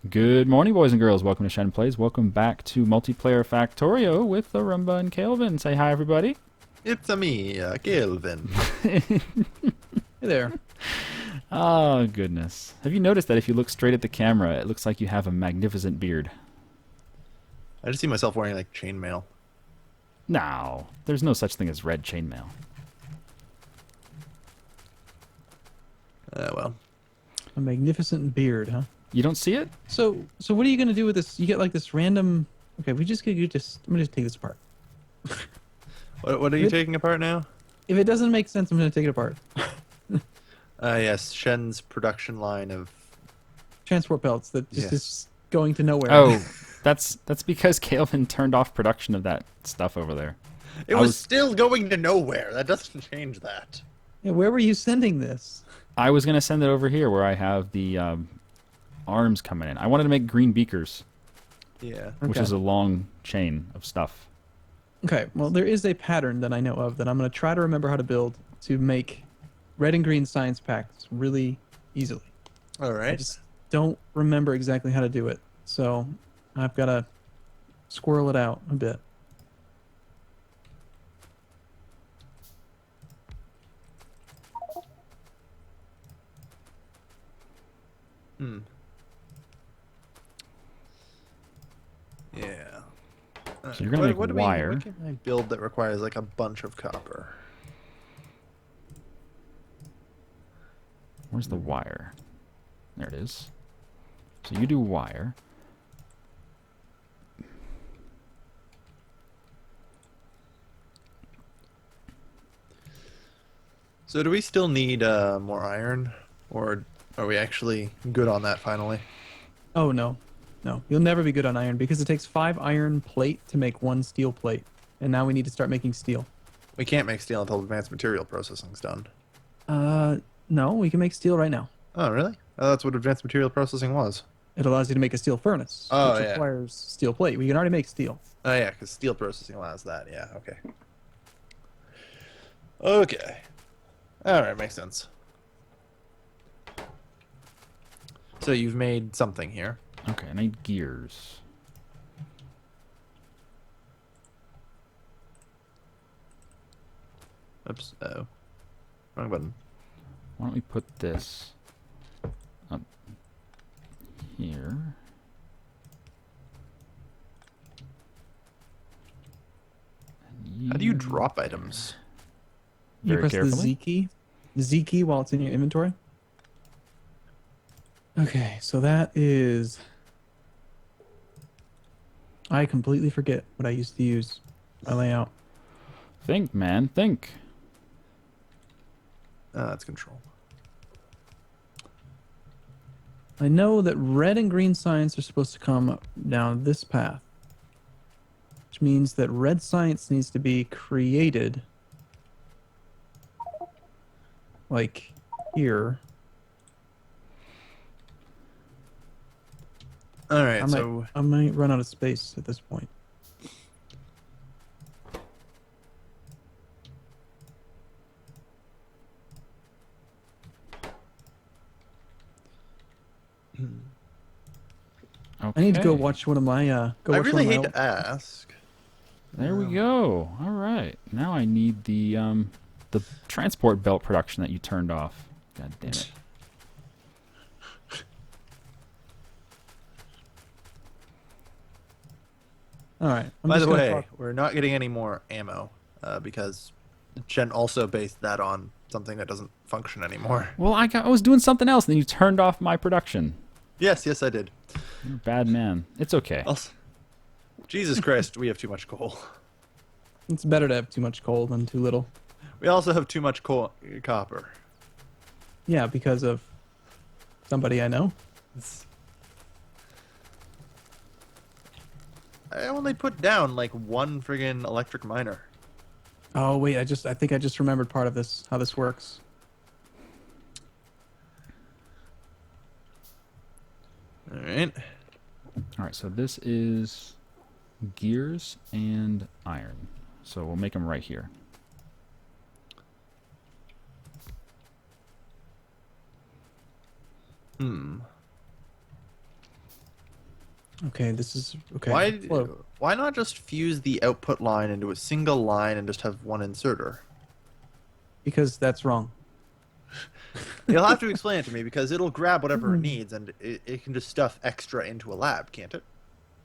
Good morning, boys and girls. Welcome to Shenplays. Welcome back to multiplayer Factorio with Arumba and Kailvin. Say hi, everybody. It's a me, Kailvin. Hey there. Oh, goodness. Have you noticed that if you look straight at the camera, it looks like you have a magnificent beard? I just see myself wearing like chainmail. No, there's no such thing as red chainmail. Well, A magnificent beard, huh? You don't see it? So what are you gonna do with this? You get like this random. Okay, we just you just. I'm gonna just take this apart. what are you taking apart now? If it doesn't make sense, I'm gonna take it apart. Yes, Shen's production line of. Transport belts that just Yes. is going to nowhere. Oh, that's because Kailvin turned off production of that stuff over there. It I was was- still going to nowhere. That doesn't change that. Yeah, where were you sending this? I was going to send it over here where I have the arms coming in. I wanted to make green beakers, Yeah. which Okay. is a long chain of stuff. Okay, well there is a pattern that I know of that I'm gonna try to remember how to build to make red and green science packs really easily. All I right. just don't remember exactly how to do it, so I've got to squirrel it out a bit. Hmm. Yeah. So you're gonna make what wire. What can I build that requires like a bunch of copper? Where's the wire? There it is. So you do wire. So do we still need more iron, or are we actually good on that finally? Oh no, no, you'll never be good on iron because it takes 5 iron plate to make 1 steel plate, and now we need to start making steel. We can't make steel until advanced material processing's done. No, we can make steel right now. Oh, really? Oh, that's what advanced material processing was. It allows you to make a steel furnace, Oh, which yeah. requires steel plate. We can already make steel. Oh, yeah, because steel processing allows that. Yeah, okay. Okay. All right, makes sense. So you've made something here. Okay, I need gears. Oops. Oh. Wrong button. Why don't we put this up here? And How do you drop items? You Very press the carefully. Z key, Z key while it's in your inventory. Okay, so that is. I completely forget what I used to use my layout. Think, man, think. That's control. I know that red and green science are supposed to come down this path, which means that red science needs to be created like here. All right, I might, so I might run out of space at this point. Okay. I need to go watch one of my go I watch really one hate of to ask. There we go. All right. Now I need the transport belt production that you turned off. God damn it. All right. I'm By just the gonna way, talk- we're not getting any more ammo because Chen also based that on something that doesn't function anymore. Well, I was doing something else, and then you turned off my production. Yes, I did. You're a bad man. It's okay. Also, Jesus Christ, we have too much coal. It's better to have too much coal than too little. We also have too much copper. Yeah, because of somebody I know. I only put down like one friggin' electric miner. Oh wait, I think I just remembered part of this, how this works. All right. All right. So this is gears and iron. So we'll make them right here. Okay, this is okay. Why Flow. why not just fuse the output line into a single line and just have one inserter? Because that's wrong. You'll have to explain it to me because it'll grab whatever it Hmm. needs and it can just stuff extra into a lab, can't it?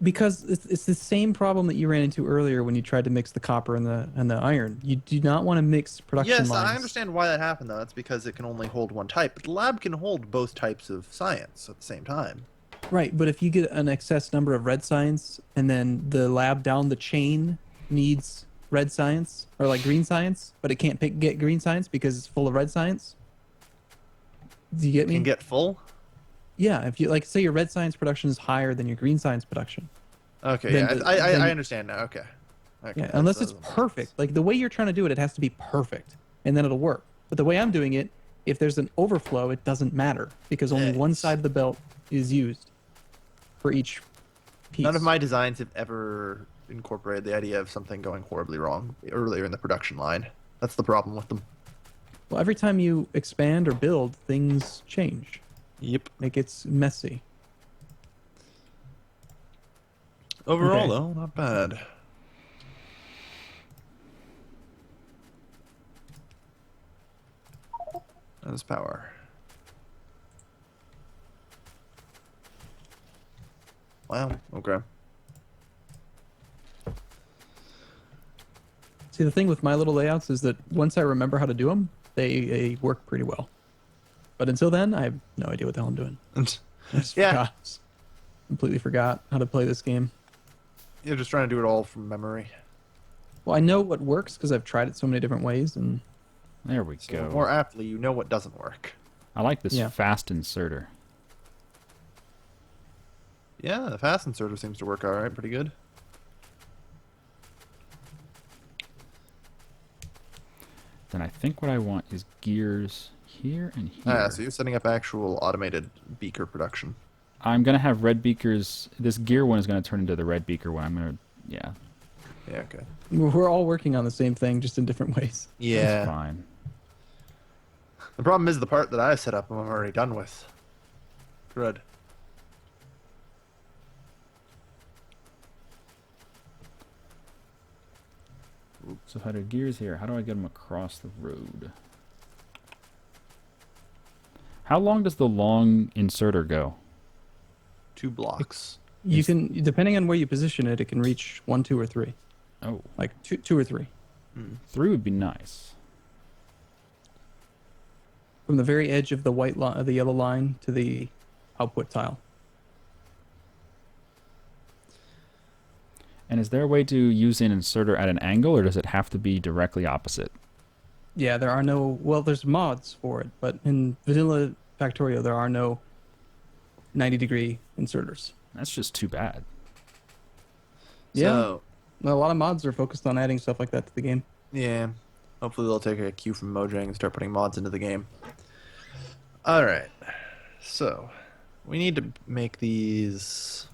Because it's the same problem that you ran into earlier when you tried to mix the copper and the iron. You do not want to mix production Yes, I lines. understand why that happened though. That's because it can only hold one type. But the lab can hold both types of science at the same time. Right, but if you get an excess number of red science and then the lab down the chain needs red science or like green science, but it can't get green science because it's full of red science. Do you get me? Can get full? Yeah, if you like say your red science production is higher than your green science production. Okay, Then yeah, I understand now. Okay. Okay. Yeah, unless it's perfect. Like the way you're trying to do it, it has to be perfect, and then it'll work. But the way I'm doing it, if there's an overflow, it doesn't matter because only one Yes. side of the belt is used for each piece. None of my designs have ever incorporated the idea of something going horribly wrong earlier in the production line. That's the problem with them. Well, every time you expand or build, things change. Yep. It gets messy. Overall, Okay. though, not bad. That's power. Wow. Okay. See, the thing with my little layouts is that once I remember how to do them, they work pretty well. But until then, I have no idea what the hell I'm doing. I just Yeah. forgot. Completely forgot how to play this game. You're just trying to do it all from memory. Well, I know what works because I've tried it so many different ways, and There we So go. more aptly, you know what doesn't work. I like this Yeah. fast inserter. Yeah, the fast inserter seems to work all right, pretty good. Then I think what I want is gears here and here. Ah, so you're setting up actual automated beaker production. I'm gonna have red beakers. This gear one is gonna turn into the red beaker one. I'm gonna, yeah, Yeah, okay. we're all working on the same thing, just in different ways. that's Yeah. fine. The problem is the part that I set up I'm already done with. Good. So if I do gears here, how do I get them across the road? How long does the long inserter go? 2 blocks. You can, depending on where you position it, it can reach 1, 2, or 3. Oh, Like two or 3. 3 would be nice. From the very edge of the the yellow line to the output tile. And is there a way to use an inserter at an angle, or does it have to be directly opposite? Yeah, there are no, well, there's mods for it, but in vanilla Factorio, there are no 90-degree inserters. That's just too bad. Yeah. So, A lot of mods are focused on adding stuff like that to the game. yeah. Hopefully they'll take a cue from Mojang and start putting mods into the game. Alright. So, we need to make these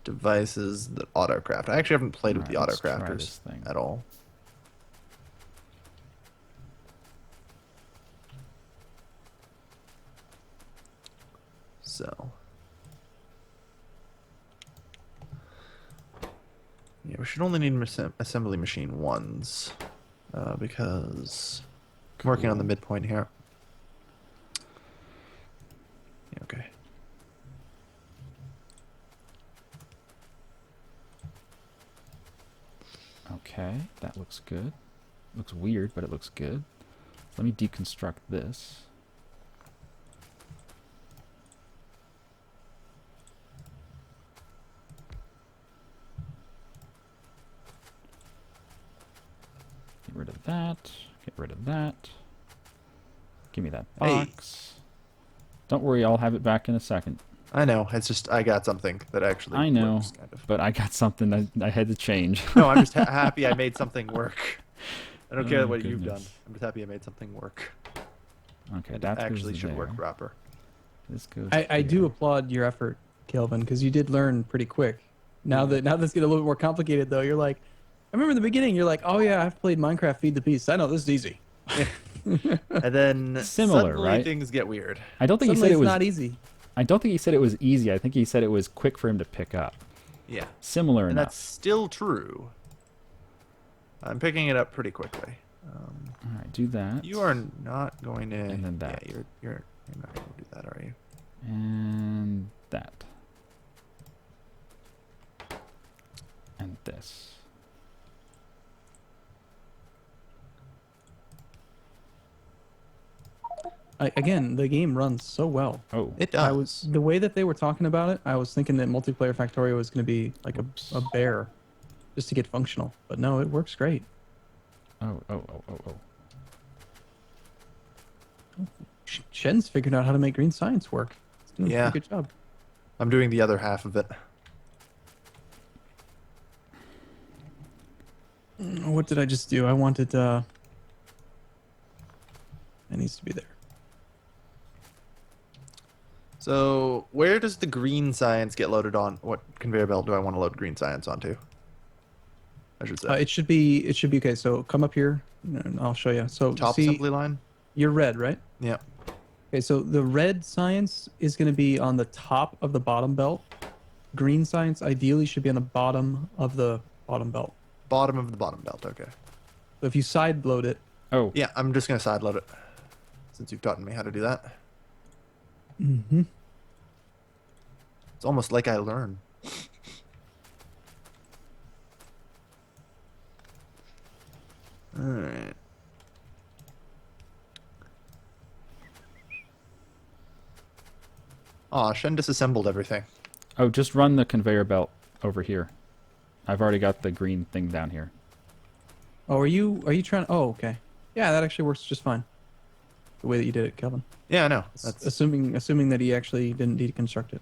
devices that autocraft. I actually haven't played with the Alright, let's try this autocrafters thing. at all. So. Yeah, we should only need assembly machine 1s. Because I'm working on the Cool. midpoint here. Yeah, okay. Okay, that looks good. Looks weird, but it looks good. Let me deconstruct this. Get rid of that. Get rid of that. Give me that Hey. box. Don't worry, I'll have it back in a second. I know. It's just I got something that actually I know, works, kind of. but I got something I had to change. No, I'm just happy I made something work. I don't care Oh, what you've done. goodness. I'm just happy I made something work. Okay, It that actually should work there. proper. This goes. I do here. applaud your effort, Kailvin, because you did learn pretty quick. Now that it's getting a little bit more complicated, though, you're like, I remember in the beginning, you're like, oh yeah, I've played Minecraft Feed the Beast. I know this is easy. And then Similar, suddenly right? things get weird. I don't think Suddenly he said it it's was. not easy. I don't think he said it was easy. I think he said it was quick for him to pick up. Yeah. Similar And enough. that's still true. I'm picking it up pretty quickly. All right, do that. You are not going to. And then that. Yeah, you're not going to do that, are you? And that. And this. Again, the game runs so well. Oh, It does. The way that they were talking about it, I was thinking that multiplayer Factorio was going to be like a bear, just to get functional. But no, it works great. oh. Shen's figured out how to make green science work. It's doing a Yeah. pretty good job. I'm doing the other half of it. What did I just do? I wanted. It needs to be there. So, where does the green science get loaded on? What conveyor belt do I want to load green science onto? I should say. It should be. It should be okay. So come up here, and I'll show you. So Top see, assembly line? you're red, right? Yeah. Okay. So the red science is going to be on the top of the bottom belt. Green science ideally should be on the bottom of the bottom belt. Bottom of the bottom belt, okay. So if you side load it, Oh, Yeah, I'm just going to side load it. Since you've taught me how to do that. mm-hmm. It's almost like I learn. Alright. Aw, Shen disassembled everything. oh, just run the conveyor belt over here. I've already got the green thing down here. Oh, are you trying? Oh, okay. Yeah, that actually works just fine. The way that you did it, Kelvin. Yeah, I know. That's Assuming that he actually didn't deconstruct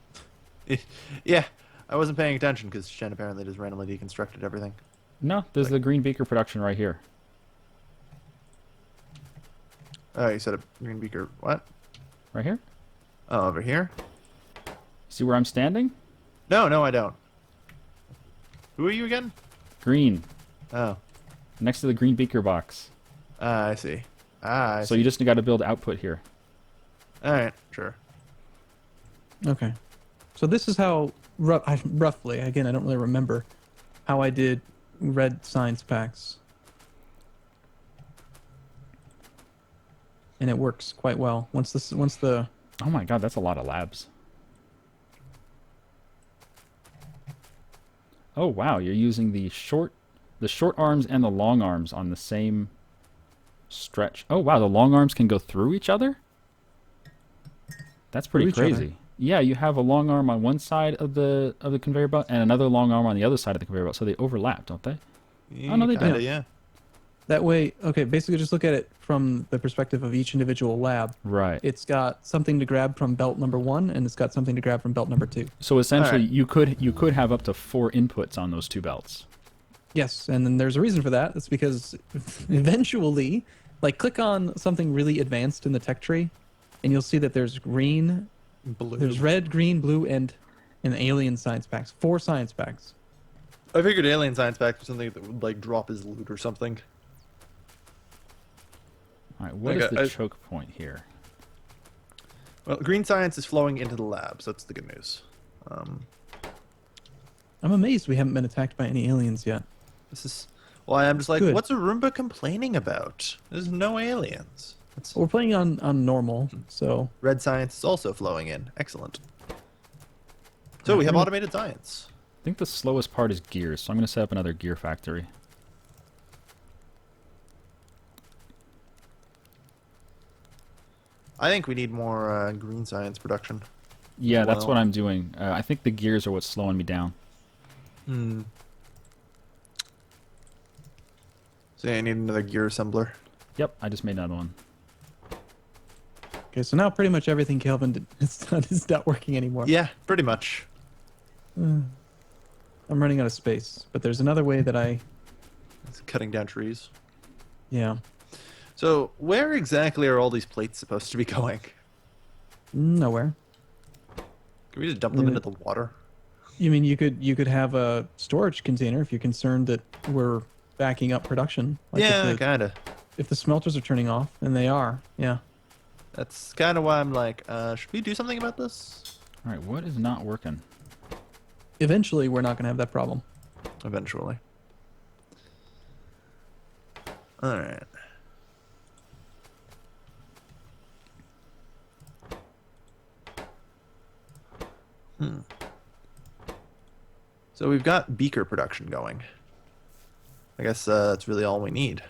it. yeah. I wasn't paying attention because Shen apparently just randomly deconstructed everything. No, there's the green beaker production right here. Oh, you said a green beaker. What? Right here? Oh, over here? See where I'm standing? No, I don't. Who are you again? Green. Oh, Next to the green beaker box. I see. I So see. you just got to build output here. All right, sure. Okay. So this is how roughly. Again, I don't really remember how I did red science packs, and it works quite well. Once the Oh my god, that's a lot of labs. Oh wow, you're using the short arms and the long arms on the same stretch. Oh wow, the long arms can go through each other? That's pretty Through each crazy. Yeah, you have a long arm on one side of the conveyor belt and another long arm on the other side of the conveyor belt, so they overlap, don't they? Oh, no, they Kinda, don't. yeah. that way, okay, basically just look at it from the perspective of each individual lab. Right. It's got something to grab from belt number 1, and it's got something to grab from belt number 2. So essentially, Alright. you could have up to 4 inputs on those 2 belts. Yes, and then there's a reason for that. It's because eventually, like, click on something really advanced in the tech tree, and you'll see that there's green, Blue. there's red, green, blue, and alien science packs. 4 science packs. I figured alien science pack was something that would like drop his loot or something. All right, what is Okay, the I- choke point here? Well, green science is flowing into the labs. That's the good news. I'm amazed we haven't been attacked by any aliens yet. This is why I'm just like, Good. what's Arumba complaining about? There's no aliens. It's, We're playing on normal, so red science is also flowing in. Excellent. So we have automated science. I think the slowest part is gears, so I'm going to set up another gear factory. I think we need more green science production. Yeah, that's Well- what I'm doing. I think the gears are what's slowing me down. Hmm. So yeah, I need another gear assembler. Yep, I just made another one. okay. So now pretty much everything Kelvin did is not working anymore. Yeah, pretty much. I'm running out of space, but there's another way that It's cutting down trees. yeah. So where exactly are all these plates supposed to be going? Nowhere. Can we just dump them Yeah. into the water? You mean you could have a storage container if you're concerned that we're backing up production? Like Yeah, if the, kind of. if the smelters are turning off, and they are, yeah. That's kind of why I'm like, should we do something about this? All right, what is not working? Eventually, we're not going to have that problem. Eventually. All right. So we've got beaker production going. I guess that's really all we need.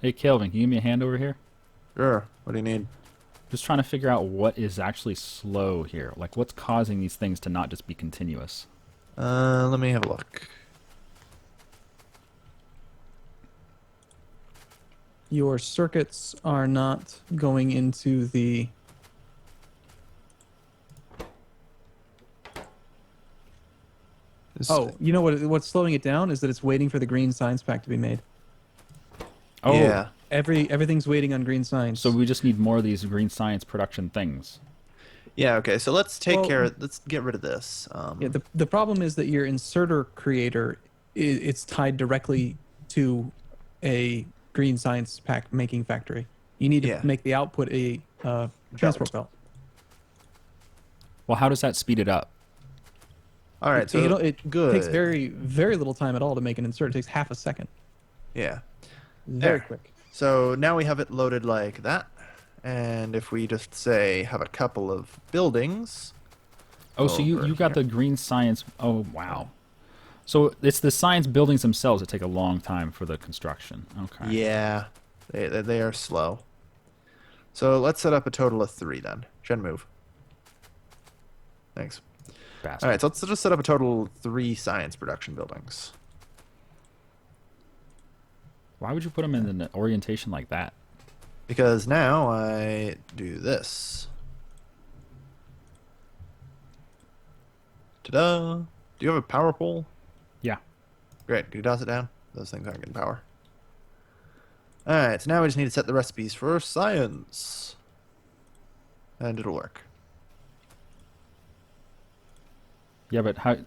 Hey, Kailvin, can you give me a hand over here? Sure. What do you need? Just trying to figure out what is actually slow here. Like, what's causing these things to not just be continuous? Let me have a look. Your circuits are not going into the... Oh, you know what's slowing it down is that it's waiting for the green science pack to be made. Oh, Yeah. Everything's waiting on green science. so we just need more of these green science production things. Yeah, okay. So let's take Well- care of... Let's get rid of this. Yeah, the problem is that your inserter creator, it's tied directly to a green science pack making factory. You need to Yeah. make the output a transport belt. Well, how does that speed it up? All right, so It good. takes very little time at all to make an insert. It takes half a second. Yeah. Very There. quick. So now we have it loaded like that. And if we just say have a couple of buildings. Oh, so you over got here. the green science. Oh, wow. So it's the science buildings themselves that take a long time for the construction. Okay. Yeah, they are slow. So let's set up a total of 3 then. Shen, move. Thanks. Bastard. All right, so let's just set up a total of 3 science production buildings. Why would you put them in an orientation like that? Because now I do this. Ta-da! Do you have a power pole? Yeah. Great. Can you toss it down? Those things aren't getting power. Alright, so now we just need to set the recipes for science. And it'll work. Yeah, but how?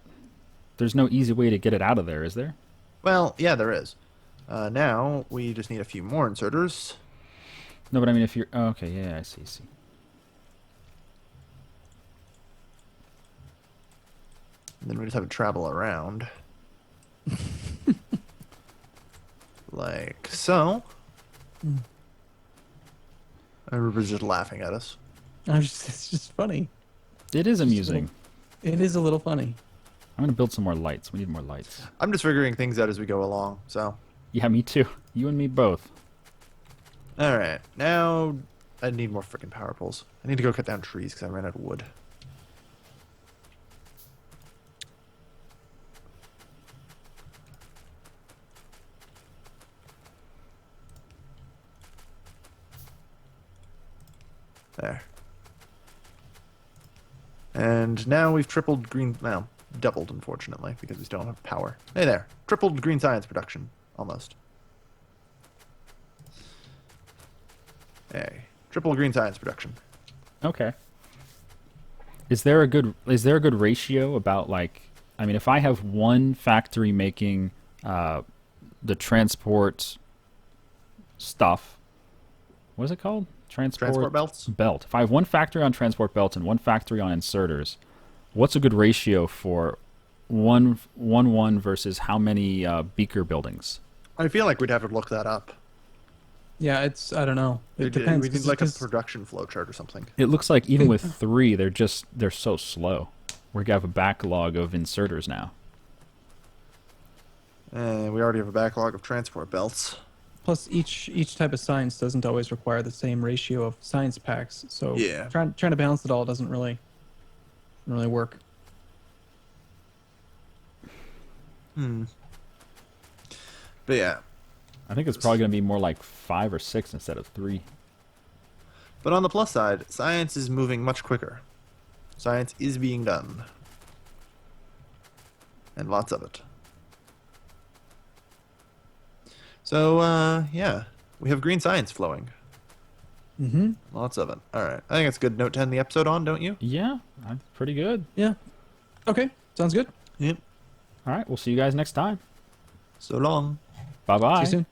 There's no easy way to get it out of there, is there? Well, yeah, there is. Now we just need a few more inserters. No, but I mean, if you're... Oh, okay, yeah, I see. And then we just have to travel around. Like so. Everybody's just laughing at us. It's just funny. It is amusing. It is a little funny. I'm gonna build some more lights. We need more lights. I'm just figuring things out as we go along, so. Yeah, me too. You and me both. Alright, now I need more freaking power poles. I need to go cut down trees because I ran out of wood. There. And now we've tripled green... Well, doubled, unfortunately, because we still don't have power. Hey there. Tripled green science production. Almost. Hey. Triple green science production. Okay. Is there a good ratio about, like, I mean, if I have one factory making the transport stuff, what is it called? Transport belts? Belt. If I have one factory on transport belts and one factory on inserters, what's a good ratio for one versus how many beaker buildings? I feel like we'd have to look that up. Yeah, I don't know. It depends. We need like a production flow chart or something. It looks like even with 3, they're so slow. We have a backlog of inserters now. And we already have a backlog of transport belts. Plus, each type of science doesn't always require the same ratio of science packs. So Yeah. trying to balance it all doesn't really work. But yeah. I think it's probably going to be more like 5 or 6 instead of 3. But on the plus side, science is moving much quicker. Science is being done. And lots of it. So, yeah. We have green science flowing. Mm-hmm. Lots of it. Alright. I think it's a good note to end the episode on, don't you? Yeah, that's pretty good. Yeah. Okay. Sounds good. Yep. All right, we'll see you guys next time. So long. Bye-bye. See you soon.